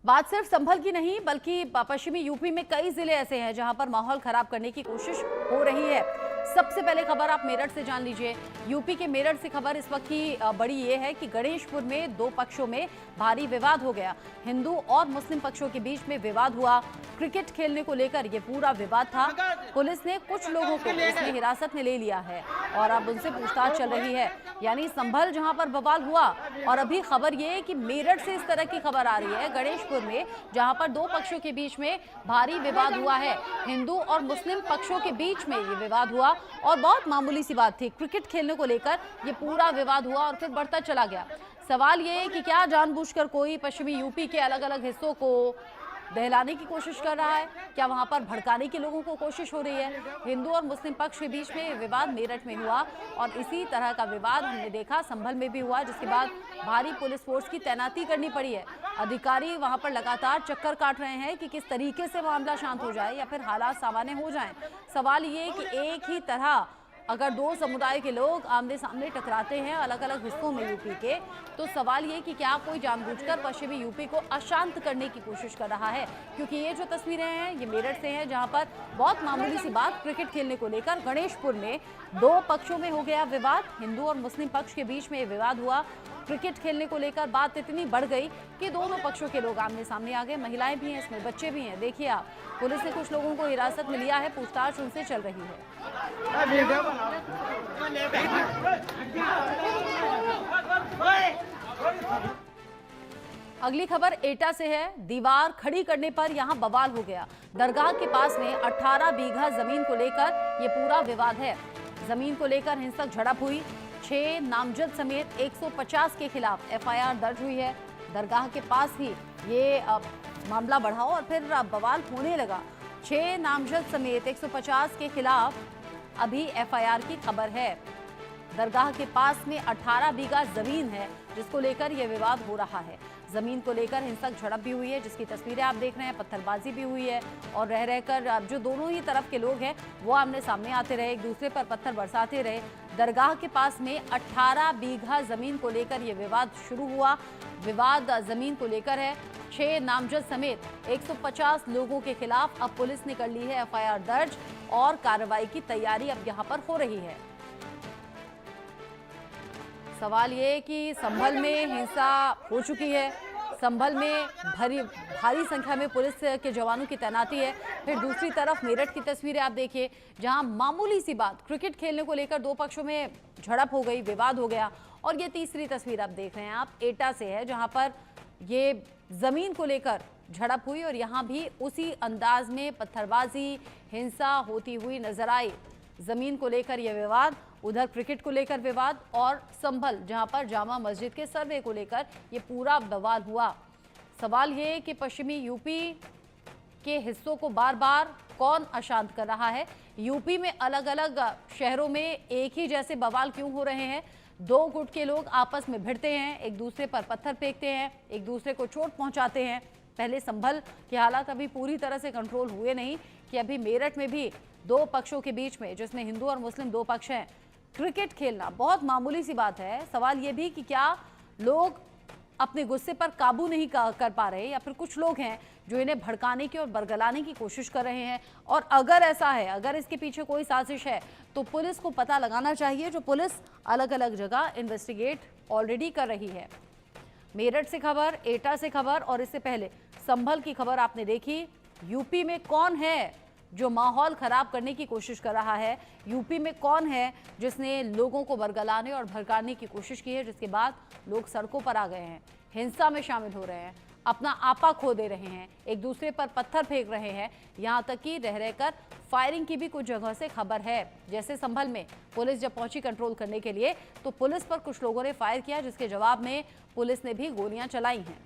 बात सिर्फ संभल की नहीं बल्कि पश्चिमी यूपी में कई जिले ऐसे हैं जहां पर माहौल खराब करने की कोशिश हो रही है। सबसे पहले खबर आप मेरठ से जान लीजिए। यूपी के मेरठ से खबर इस वक्त की बड़ी ये है कि गणेशपुर में दो पक्षों में भारी विवाद हो गया। हिंदू और मुस्लिम पक्षों के बीच में विवाद हुआ। क्रिकेट खेलने को लेकर ये पूरा विवाद था। पुलिस ने कुछ लोगों को इसमें हिरासत में ले लिया है और अब उनसे पूछताछ चल रही है। यानी संभल जहां पर बवाल हुआ और अभी खबर ये है कि मेरठ से इस तरह की खबर आ रही है गणेशपुर में, जहां पर दो पक्षों के बीच में भारी विवाद हुआ है। हिंदू और मुस्लिम पक्षों के बीच में ये विवाद हुआ और बहुत मामूली सी बात थी। क्रिकेट खेलने को लेकर ये पूरा विवाद हुआ और फिर बढ़ता चला गया। सवाल ये है कि क्या जानबूझकर कोई पश्चिमी यूपी के अलग अलग हिस्सों को दहलाने की कोशिश कर रहा है? क्या वहां पर भड़काने की लोगों को कोशिश हो रही है? हिंदू और मुस्लिम पक्ष के बीच में विवाद मेरठ में हुआ और इसी तरह का विवाद हमने देखा संभल में भी हुआ, जिसके बाद भारी पुलिस फोर्स की तैनाती करनी पड़ी है। अधिकारी वहां पर लगातार चक्कर काट रहे हैं कि किस तरीके से मामला शांत हो जाए या फिर हालात सामान्य हो जाएं। सवाल ये कि एक ही तरह अगर दो समुदाय के लोग आमने सामने टकराते हैं अलग अलग हिस्सों में यूपी के, तो सवाल ये कि क्या कोई जानबूझकर पश्चिमी यूपी को अशांत करने की कोशिश कर रहा है? क्योंकि ये जो तस्वीरें हैं ये मेरठ से हैं, जहां पर बहुत मामूली सी बात क्रिकेट खेलने को लेकर गणेशपुर में दो पक्षों में हो गया विवाद। हिंदू और मुस्लिम पक्ष के बीच में ये विवाद हुआ। क्रिकेट खेलने को लेकर बात इतनी बढ़ गई कि दोनों पक्षों के लोग आमने सामने आ गए। महिलाएं भी हैं, इसमें बच्चे भी हैं। देखिए आप, पुलिस ने कुछ लोगों को हिरासत में लिया है, पूछताछ उनसे चल रही है। अगली खबर एटा से है। दीवार खड़ी करने पर यहां बवाल हो गया। दरगाह के पास में 18 बीघा जमीन को लेकर ये पूरा विवाद है। जमीन को लेकर हिंसक झड़प हुई। 6 नामजद समेत 150 के खिलाफ एफआईआर दर्ज हुई है। दरगाह के पास ही ये मामला बढ़ा और फिर बवाल होने लगा। 6 नामजद समेत 150 के खिलाफ अभी एफआईआर की खबर है। दरगाह के पास में 18 बीघा जमीन है जिसको लेकर यह विवाद हो रहा है। जमीन को लेकर हिंसक झड़प भी हुई है, जिसकी तस्वीरें आप देख रहे हैं। पत्थरबाजी भी हुई है और रह रहकर जो दोनों ही तरफ के लोग हैं वो आमने सामने आते रहे, एक दूसरे पर पत्थर बरसाते रहे। दरगाह के पास में 18 बीघा जमीन को लेकर यह विवाद शुरू हुआ। विवाद जमीन को लेकर है। 6 नामजद समेत 150 लोगों के खिलाफ अब पुलिस ने कर ली है एफआईआर दर्ज और कार्रवाई की तैयारी अब यहाँ पर हो रही है। सवाल ये कि संभल में हिंसा हो चुकी है। संभल में भारी संख्या में पुलिस के जवानों की तैनाती है। फिर दूसरी तरफ मेरठ की तस्वीरें आप देखिए, जहां मामूली सी बात क्रिकेट खेलने को लेकर दो पक्षों में झड़प हो गई, विवाद हो गया। और ये तीसरी तस्वीर आप देख रहे हैं, आप एटा से है, जहां पर ये जमीन को लेकर झड़प हुई और यहाँ भी उसी अंदाज में पत्थरबाजी, हिंसा होती हुई नजर आई। जमीन को लेकर यह विवाद, उधर क्रिकेट को लेकर विवाद और संभल जहां पर जामा मस्जिद के सर्वे को लेकर यह पूरा बवाल हुआ। सवाल ये कि पश्चिमी यूपी के हिस्सों को बार बार कौन अशांत कर रहा है? यूपी में अलग अलग शहरों में एक ही जैसे बवाल क्यों हो रहे हैं? दो गुट के लोग आपस में भिड़ते हैं, एक दूसरे पर पत्थर फेंकते हैं, एक दूसरे को चोट पहुंचाते हैं। पहले संभल के हालात अभी पूरी तरह से कंट्रोल हुए नहीं कि अभी मेरठ में भी दो पक्षों के बीच में, जिसमें हिंदू और मुस्लिम दो पक्ष हैं, क्रिकेट खेलना बहुत मामूली सी बात है। सवाल ये भी कि क्या लोग अपने गुस्से पर काबू नहीं कर पा रहे या फिर कुछ लोग हैं जो इन्हें भड़काने की और बरगलाने की कोशिश कर रहे हैं। और अगर ऐसा है, अगर इसके पीछे कोई साजिश है तो पुलिस को पता लगाना चाहिए, जो पुलिस अलग अलग जगह इन्वेस्टिगेट ऑलरेडी कर रही है। मेरठ से खबर, एटा से खबर और इससे पहले संभल की खबर आपने देखी। यूपी में कौन है जो माहौल खराब करने की कोशिश कर रहा है? यूपी में कौन है जिसने लोगों को बरगलाने और भड़काने की कोशिश की है, जिसके बाद लोग सड़कों पर आ गए हैं, हिंसा में शामिल हो रहे हैं, अपना आपा खो दे रहे हैं, एक दूसरे पर पत्थर फेंक रहे हैं, यहां तक कि रह रहकर फायरिंग की भी कुछ जगह से खबर है। जैसे संभल में पुलिस जब पहुंची कंट्रोल करने के लिए तो पुलिस पर कुछ लोगों ने फायर किया, जिसके जवाब में पुलिस ने भी गोलियां चलाई हैं।